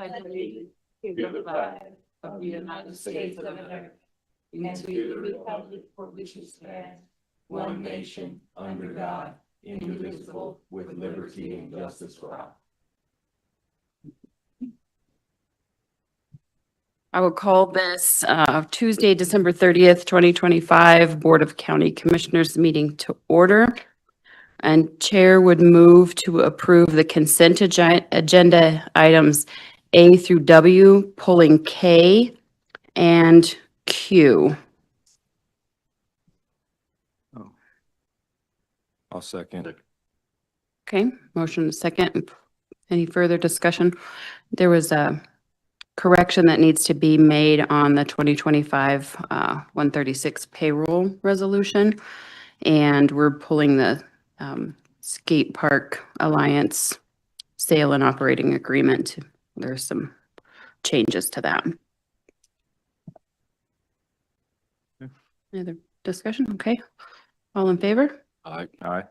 pledge allegiance to the flag of the United States of America and to the republic for which it stands, one nation, under God, indivisible, with liberty and justice for all. I will call this Tuesday, December 30th, 2025 Board of County Commissioners meeting to order. And Chair would move to approve the consent agenda items A through W, pulling K and Q. I'll second. Okay, motion second. Any further discussion? There was a correction that needs to be made on the 2025 136 payroll resolution. And we're pulling the Skate Park Alliance sale and operating agreement. There's some changes to that. Any other discussion? Okay. All in favor? Aye. Aye.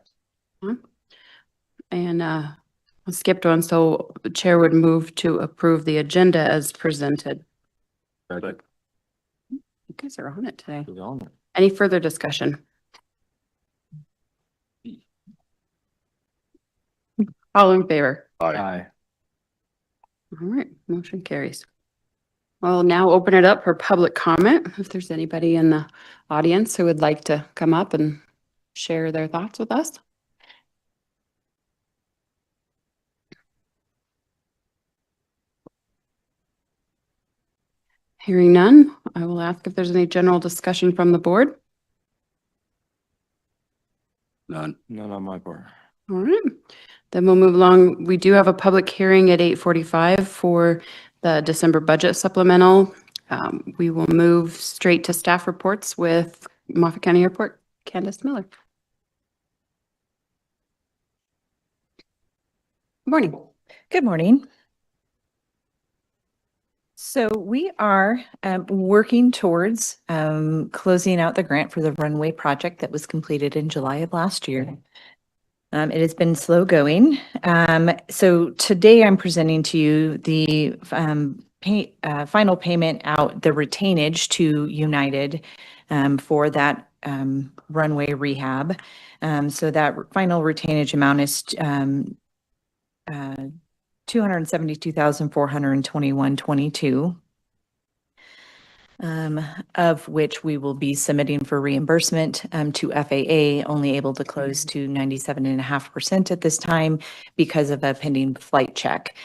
And I skipped one, so the chair would move to approve the agenda as presented. Second. You guys are on it today. Who's on it? Any further discussion? All in favor? Aye. All right, motion carries. I'll now open it up for public comment. If there's anybody in the audience who would like to come up and share their thoughts with us. Hearing none, I will ask if there's any general discussion from the board. None. None on my part. All right, then we'll move along. We do have a public hearing at 8:45 for the December budget supplemental. We will move straight to staff reports with Moffett County Airport, Candace Miller. Morning. Good morning. So we are working towards closing out the grant for the runway project that was completed in July of last year. It has been slow going. So today I'm presenting to you the final payment out, the retainage to United for that runway rehab. So that final retainage amount is $272,421.22, of which we will be submitting for reimbursement to FAA, only able to close to 97.5% at this time because of a pending flight check.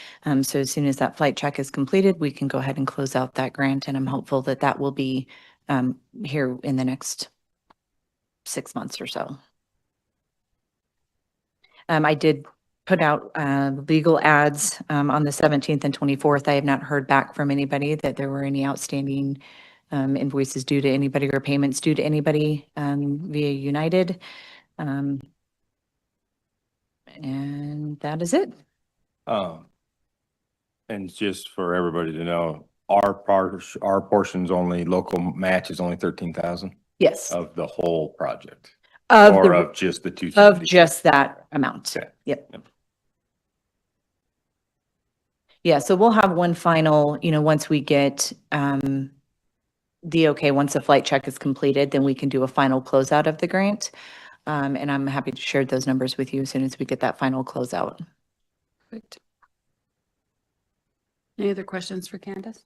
So as soon as that flight check is completed, we can go ahead and close out that grant, and I'm hopeful that that will be here in the next 6 months or so. I did put out legal ads on the 17th and 24th. I have not heard back from anybody that there were any outstanding invoices due to anybody or payments due to anybody via United. And that is it. And just for everybody to know, our portion's only, local match is only 13,000 Yes. of the whole project. Of Or the, of just the two. of just that amount. Okay. Yep. Yeah, so we'll have one final, once we get the okay, once the flight check is completed, then we can do a final closeout of the grant. And I'm happy to share those numbers with you as soon as we get that final closeout. Perfect. Any other questions for Candace?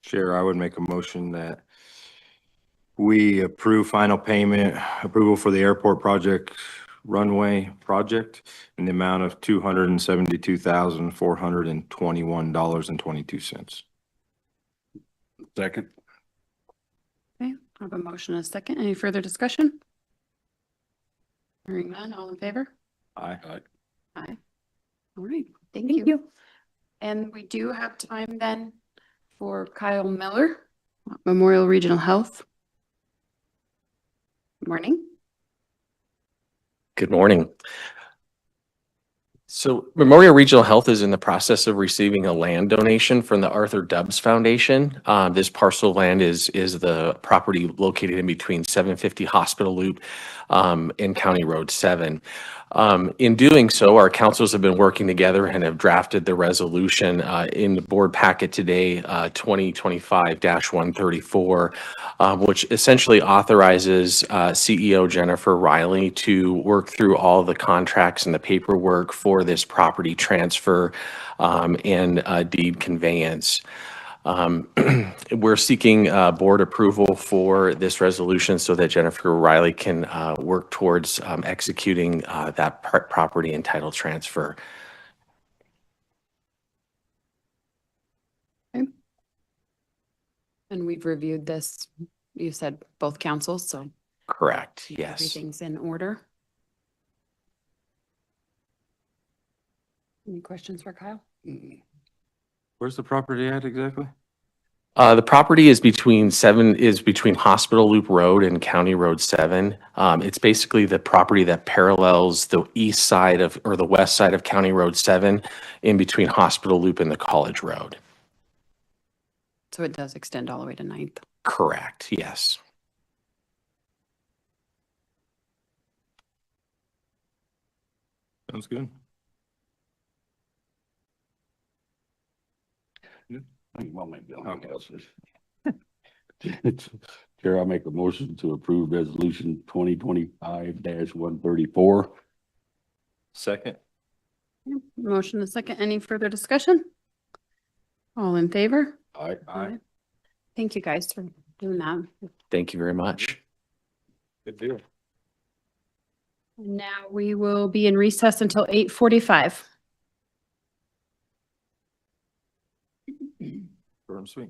Chair, I would make a motion that we approve final payment approval for the airport project runway project in the amount of $272,421.22. Second. Okay, I have a motion and a second. Any further discussion? Hearing none, all in favor? Aye. Aye. All right, thank Thank you. you. And we do have time then for Kyle Miller, Memorial Regional Health. Morning. Good morning. So Memorial Regional Health is in the process of receiving a land donation from the Arthur Dubs Foundation. This parcel of land is the property located in between 750 Hospital Loop in County Road 7. In doing so, our councils have been working together and have drafted the resolution in the board packet today, 2025-134, which essentially authorizes CEO Jennifer Riley to work through all the contracts and the paperwork for this property transfer and deed conveyance. We're seeking board approval for this resolution so that Jennifer Riley can work towards executing that property and title transfer. And we've reviewed this, you said both councils, so Correct, yes. everything's in order. Any questions for Kyle? Where's the property at exactly? The property is between Hospital Loop Road and County Road 7. It's basically the property that parallels the east side of, or the west side of County Road 7 in between Hospital Loop and the College Road. So it does extend all the way to 9th. Correct, yes. Sounds good. Chair, I make a motion to approve resolution 2025-134. Second? Motion and second. Any further discussion? All in favor? Aye. Thank you guys for doing that. Thank you very much. Good deal. Now we will be in recess until 8:45. Short and sweet.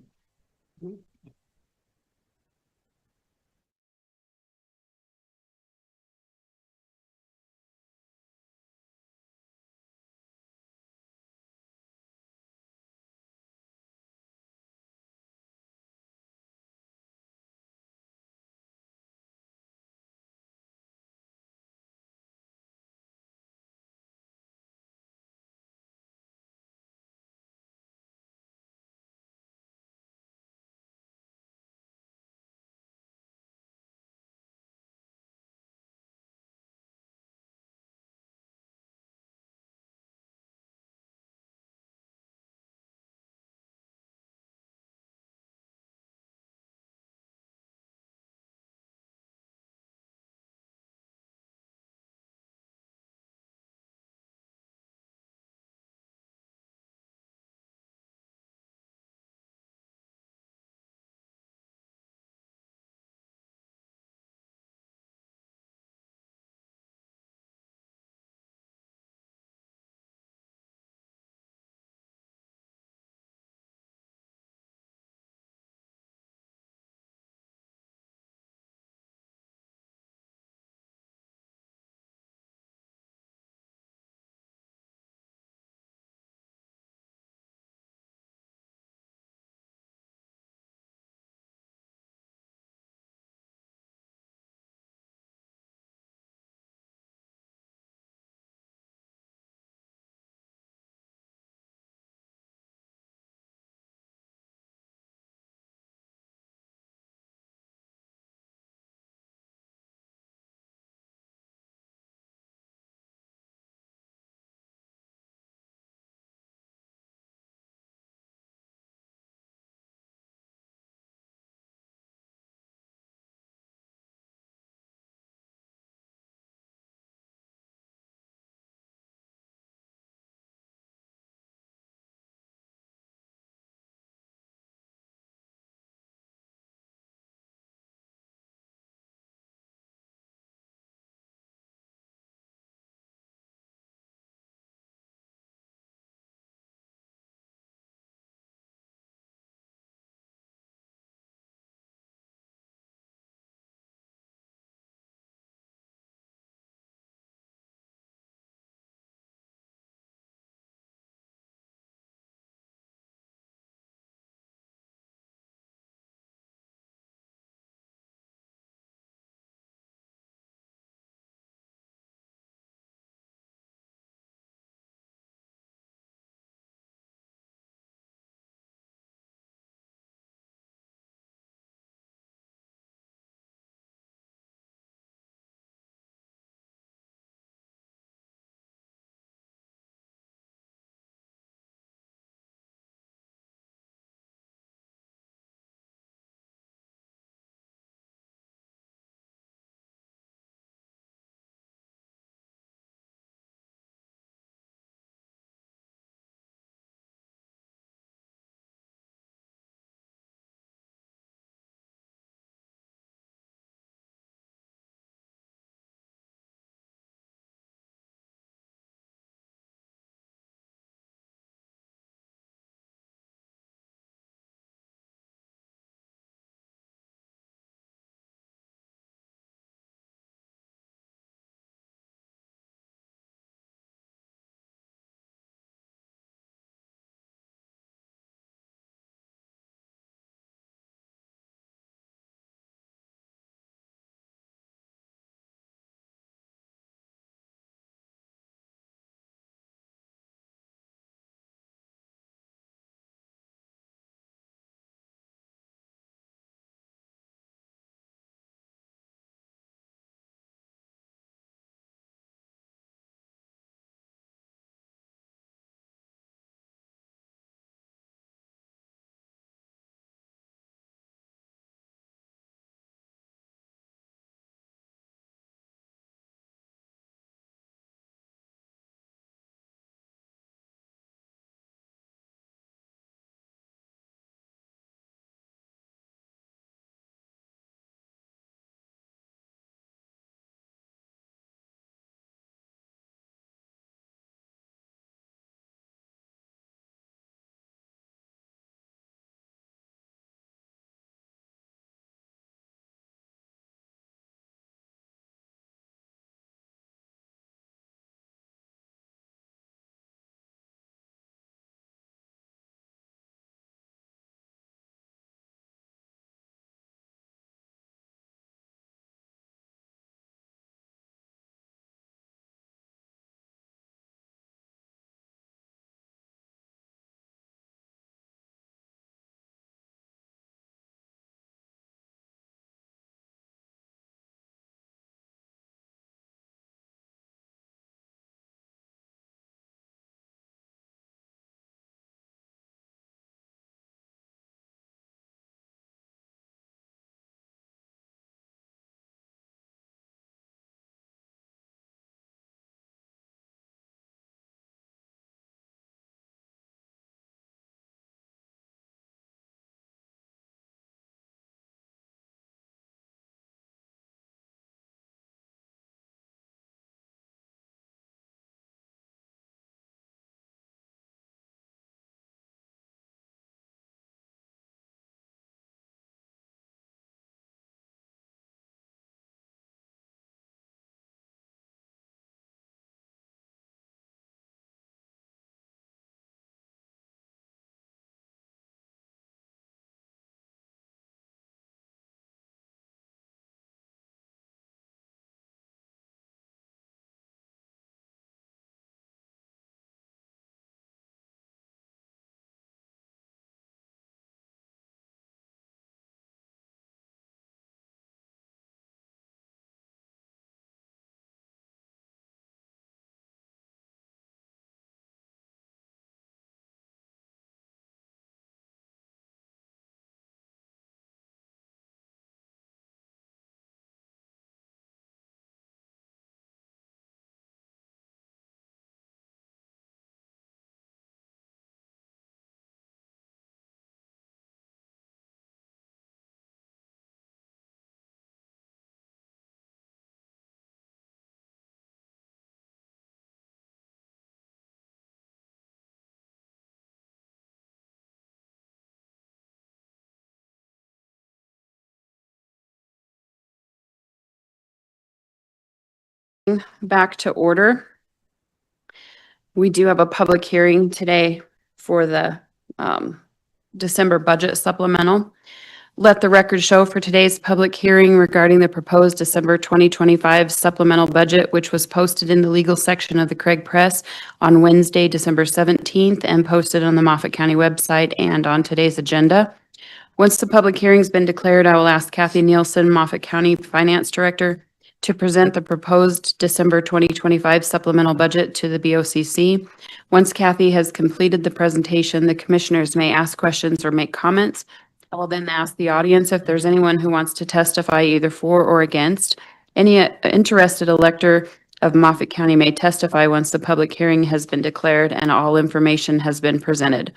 back to order. We do have a public hearing today for the December budget supplemental. Let the record show for today's public hearing regarding the proposed December 2025 supplemental budget, which was posted in the legal section of the Craig Press on Wednesday, December 17th, and posted on the Moffett County website and on today's agenda. Once the public hearing's been declared, I will ask Kathy Nielsen, Moffett County Finance Director, to present the proposed December 2025 supplemental budget to the BOCC. Once Kathy has completed the presentation, the commissioners may ask questions or make comments. I will then ask the audience if there's anyone who wants to testify either for or against. Any interested elector of Moffett County may testify once the public hearing has been declared and all information has been presented.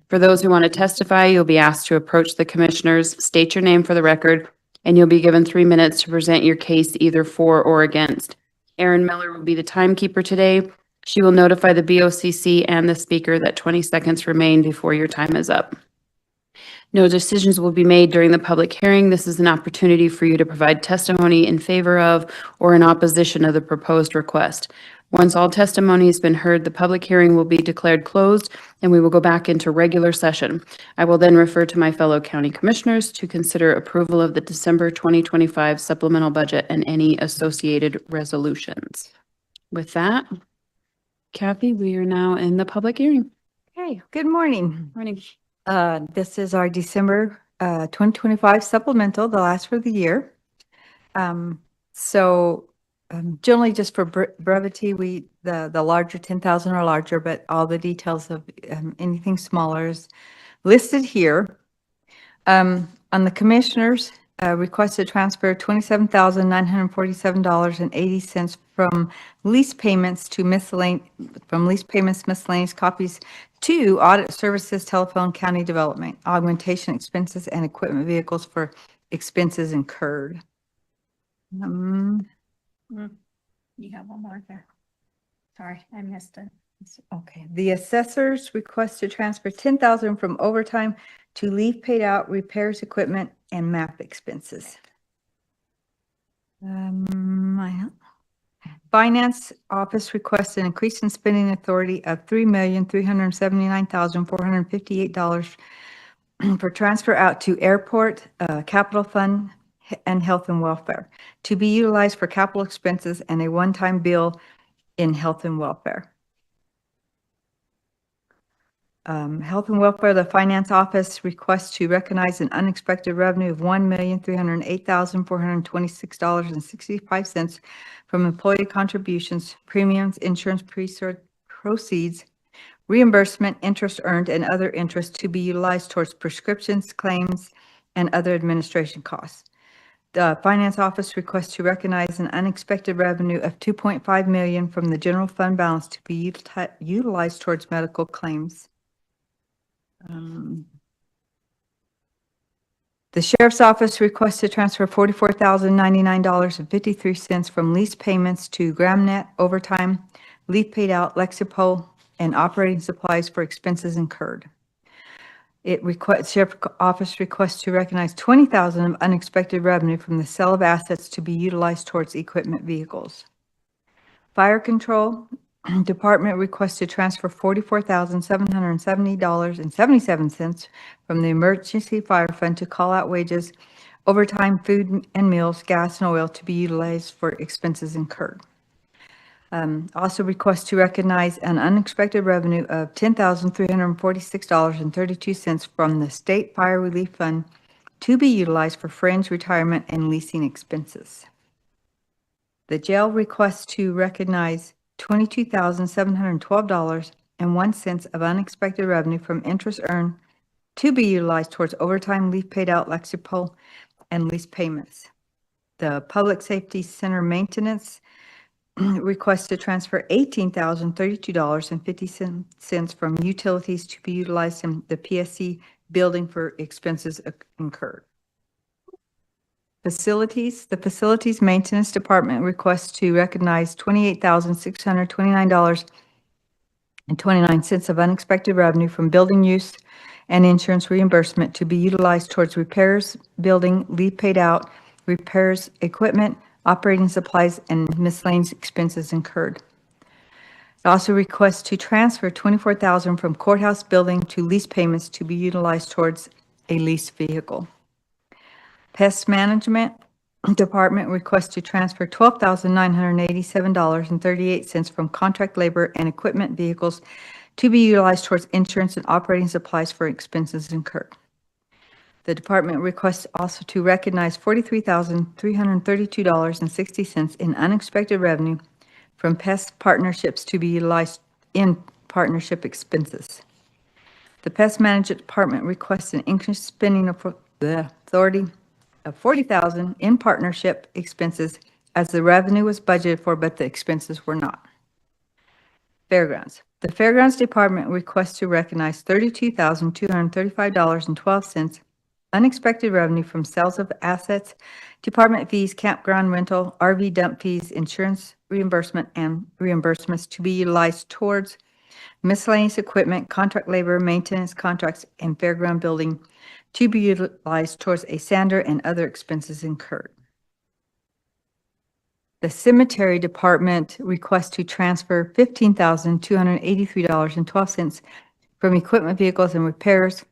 For those who want to testify, you'll be asked to approach the commissioners, state your name for the record, and you'll be given 3 minutes to present your case either for or against. Erin Miller will be the timekeeper today. She will notify the BOCC and the speaker that 20 seconds remain before your time is up. No decisions will be made during the public hearing. This is an opportunity for you to provide testimony in favor of or in opposition of the proposed request. Once all testimony has been heard, the public hearing will be declared closed and we will go back into regular session. I will then refer to my fellow county commissioners to consider approval of the December 2025 supplemental budget and any associated resolutions. With that, Kathy, we are now in the public hearing. Okay, good morning. Morning. This is our December 2025 supplemental, the last for the year. Generally, just for brevity, the larger 10,000 or larger, but all the details of anything smaller is listed here. On the commissioners, requested transfer $27,947.80 from lease payments miscellaneous copies to audit services, telephone, county development, augmentation expenses, and equipment vehicles for expenses incurred. You have one more there. Sorry, I missed it. Okay, the assessors request to transfer $10,000 from overtime to leave paid out, repairs, equipment, and map expenses. Finance office requests an increase in spending authority of $3,379,458 for transfer out to airport, capital fund, and health and welfare to be utilized for capital expenses and a one-time bill in health and welfare. Health and welfare, the finance office requests to recognize an unexpected revenue of $1,308,426.65 from employee contributions, premiums, insurance proceeds, reimbursement, interest earned, and other interest to be utilized towards prescriptions, claims, and other administration costs. The finance office requests to recognize an unexpected revenue of $2.5 million from the general fund balance to be utilized towards medical claims. The sheriff's office requests to transfer $44,099.53 from lease payments to GramNet, overtime, leave paid out, Lexipol, and operating supplies for expenses incurred. Sheriff's office requests to recognize $20,000 of unexpected revenue from the sale of assets to be utilized towards equipment vehicles. Fire control department requests to transfer $44,770.77 from the emergency fire fund to call out wages, overtime, food and meals, gas and oil to be utilized for expenses incurred. Also request to recognize an unexpected revenue of $10,346.32 from the State Fire Relief Fund to be utilized for fringe retirement and leasing expenses. The jail requests to recognize $22,712.01 of unexpected revenue from interest earned to be utilized towards overtime, leave paid out, Lexipol, and lease payments. The Public Safety Center maintenance request to transfer $18,032.50 from utilities to be utilized in the PSC building for expenses incurred. Facilities, the Facilities Maintenance Department requests to recognize $28,629.29 of unexpected revenue from building use and insurance reimbursement to be utilized towards repairs, building, leave paid out, repairs, equipment, operating supplies, and miscellaneous expenses incurred. It also requests to transfer $24,000 from courthouse building to lease payments to be utilized towards a leased vehicle. Pest Management Department requests to transfer $12,987.38 from contract labor and equipment vehicles to be utilized towards insurance and operating supplies for expenses incurred. The department requests also to recognize $43,332.60 in unexpected revenue from pest partnerships to be utilized in partnership expenses. The Pest Management Department requests an increased spending of the authority of $40,000 in partnership expenses as the revenue was budgeted for, but the expenses were not. Fairgrounds. The Fairgrounds Department requests to recognize $32,235.12 unexpected revenue from sales of assets, department fees, campground rental, RV dump fees, insurance reimbursement, and reimbursements to be utilized towards miscellaneous equipment, contract labor, maintenance contracts, and fairground building to be utilized towards a sander and other expenses incurred. The Cemetery Department requests to transfer $15,283.12 from equipment, vehicles, and repairs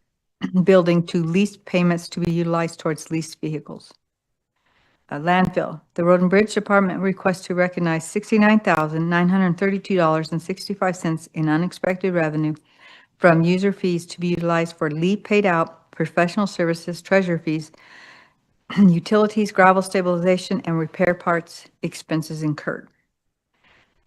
building to lease payments to be utilized towards leased vehicles. Landfill. The Road and Bridge Department requests to recognize $69,932.65 in unexpected revenue from user fees to be utilized for leave paid out, professional services, treasure fees, utilities, gravel stabilization, and repair parts expenses incurred.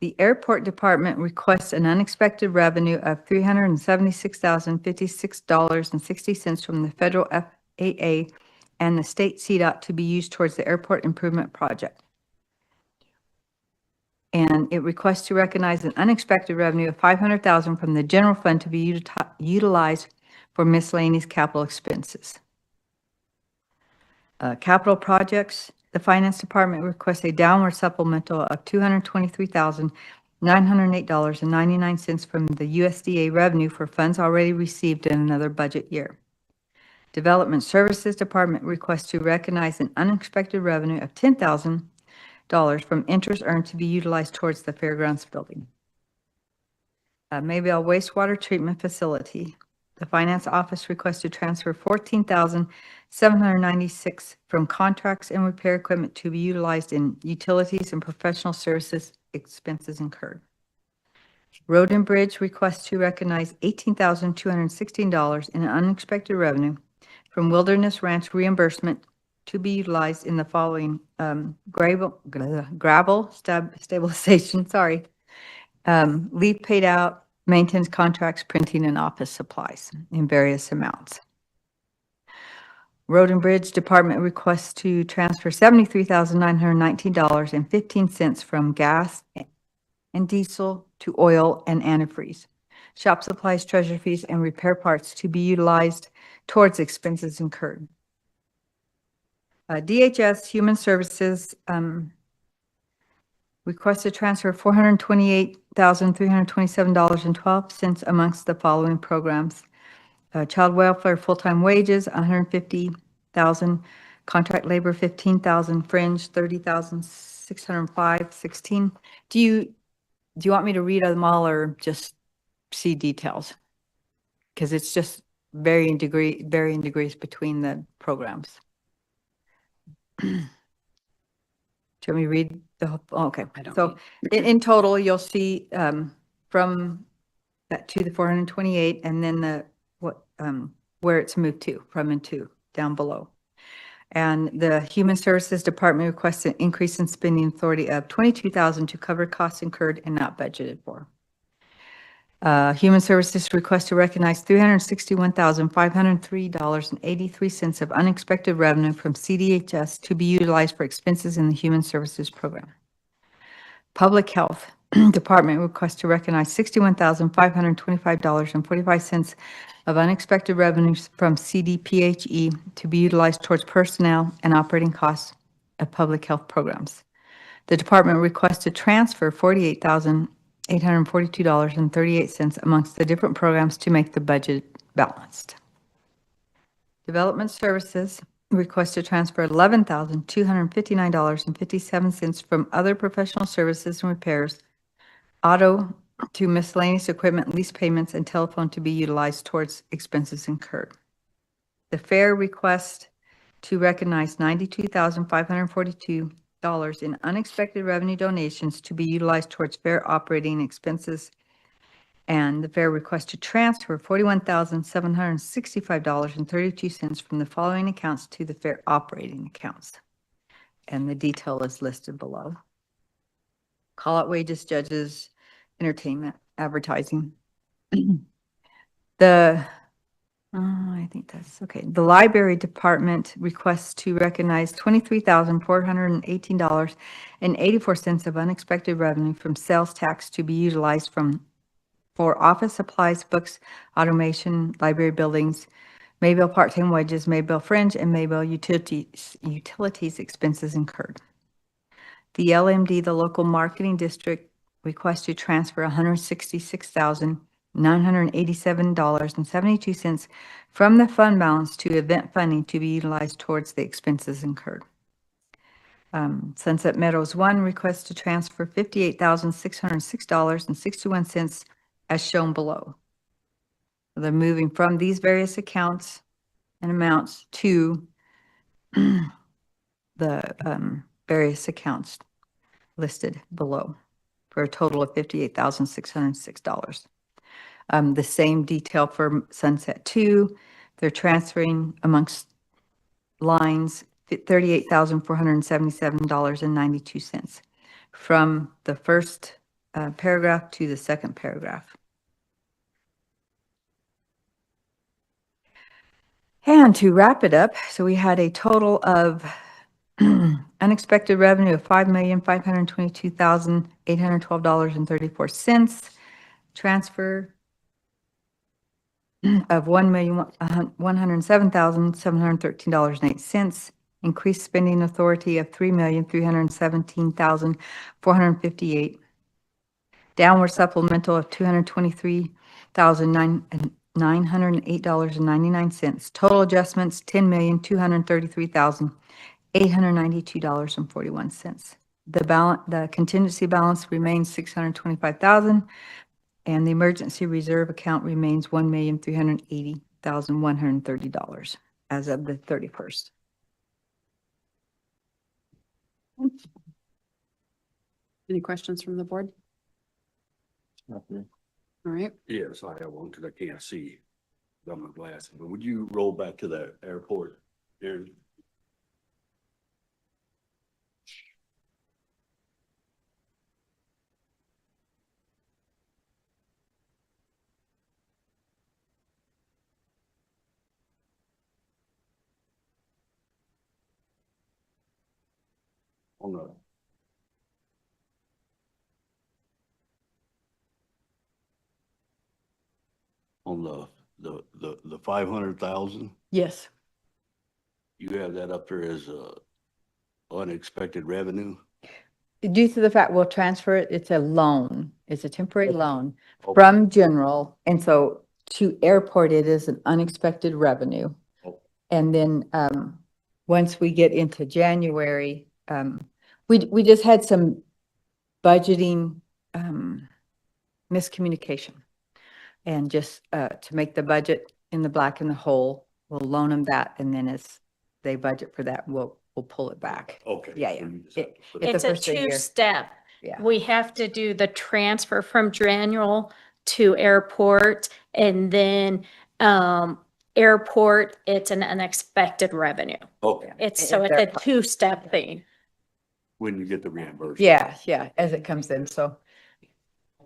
The Airport Department requests an unexpected revenue of $376,056.60 from the federal FAA and the state CDOT to be used towards the airport improvement project. And it requests to recognize an unexpected revenue of $500,000 from the general fund to be utilized for miscellaneous capital expenses. Capital projects, the Finance Department requests a downward supplemental of $223,908.99 from the USDA revenue for funds already received in another budget year. Development Services Department requests to recognize an unexpected revenue of $10,000 from interest earned to be utilized towards the fairgrounds building. Mayville Wastewater Treatment Facility. The Finance Office requests to transfer $14,796 from contracts and repair equipment to be utilized in utilities and professional services expenses incurred. Road and Bridge requests to recognize $18,216 in unexpected revenue from Wilderness Ranch reimbursement to be utilized in the following gravel stabilization, leave paid out, maintenance contracts, printing, and office supplies in various amounts. Road and Bridge Department requests to transfer $73,919.15 from gas and diesel to oil and antifreeze, shop supplies, treasure fees, and repair parts to be utilized towards expenses incurred. DHS Human Services requests to transfer $428,327.12 amongst the following programs. Child welfare full-time wages, $150,000, contract labor, $15,000, fringe, $30,605.16. Do you want me to read them all or just see details? Because it's just varying degrees between the programs. Do you want me to read the whole? Oh, okay. So in total, you'll see from that to the 428, and then where it's moved to, from and to, down below. And the Human Services Department requests an increase in spending authority of $22,000 to cover costs incurred and not budgeted for. Human Services requests to recognize $361,503.83 of unexpected revenue from CDHS to be utilized for expenses in the Human Services Program. Public Health Department requests to recognize $61,525.45 of unexpected revenues from CDPHE to be utilized towards personnel and operating costs of public health programs. The department requests to transfer $48,842.38 amongst the different programs to make the budget balanced. Development Services request to transfer $11,259.57 from other professional services and repairs, auto to miscellaneous equipment lease payments, and telephone to be utilized towards expenses incurred. The fair request to recognize $92,542 in unexpected revenue donations to be utilized towards fair operating expenses, and the fair request to transfer $41,765.32 from the following accounts to the fair operating accounts. And the detail is listed below. Call-out wages, judges, entertainment, advertising. I think that's okay. The library department requests to recognize $23,418.84 of unexpected revenue from sales tax to be utilized for office supplies, books, automation, library buildings, Mayville part-time wages, Mayville fringe, and Mayville utilities expenses incurred. The LMD, the local marketing district, requests to transfer $166,987.72 from the fund balance to event funding to be utilized towards the expenses incurred. Sunset Meadows 1 requests to transfer $58,606.61 as shown below. They're moving from these various accounts and amounts to the various accounts listed below for a total of $58,606. The same detail for Sunset 2. They're transferring amongst lines $38,477.92 from the first paragraph to the second paragraph. And to wrap it up, so we had a total of unexpected revenue of $5,522,812.34, transfer of $1,107,713.08, increased spending authority of $3,317,458, downward supplemental of $223,908.99, total adjustments $10,233,892.41. The contingency balance remains $625,000, and the emergency reserve account remains $1,380,130 as of the 31st. Any questions from the board? All right. Yes, I have one because I can't see on my glasses, but would you roll back to the airport, Aaron? On the 500,000, Yes. you have that up there as unexpected revenue? Due to the fact we'll transfer it, it's a loan. It's a temporary loan Okay. from general. And so to airport, it is an unexpected revenue. Okay. And then once we get into January, we just had some budgeting miscommunication. And just to make the budget in the black and the whole, we'll loan them that. And then as they budget for that, we'll pull it back. Okay. Yeah, So yeah. you just have to put it- It's It's the a first of the year. two-step. Yeah. We have to do the transfer from general to airport, and then airport, it's an unexpected revenue. Okay, It's a two-step thing. when you get the reimbursement. Yeah, yeah, as it comes in. So,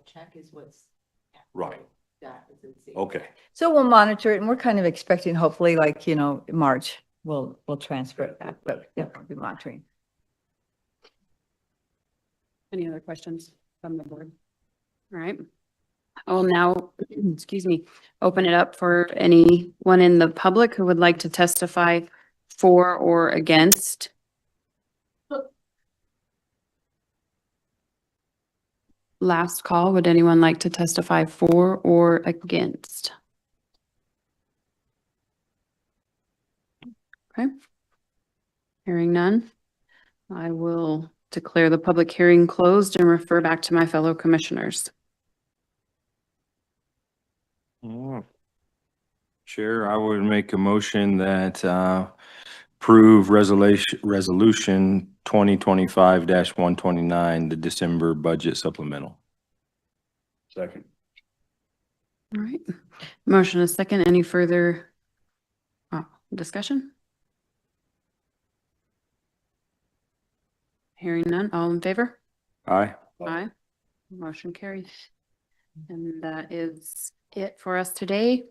Check is what's. Right. Okay. so we'll monitor it, and we're kind of expecting hopefully like, March, we'll transfer it back, but yeah, we'll be monitoring. Any other questions from the board? All right. I will now, excuse me, open it up for anyone in the public who would like to testify for or against. Last call, would anyone like to testify for or against? Okay, Hearing none, I will declare the public hearing closed and refer back to my fellow commissioners. Chair, I would make a motion that approve resolution 2025-129, the December budget supplemental. Second. All right. Motion is second. Any further discussion? Hearing none. All in favor? Aye. Aye. Motion carries. And that is it for us today.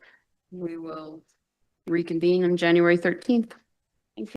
We will reconvene on January 13th.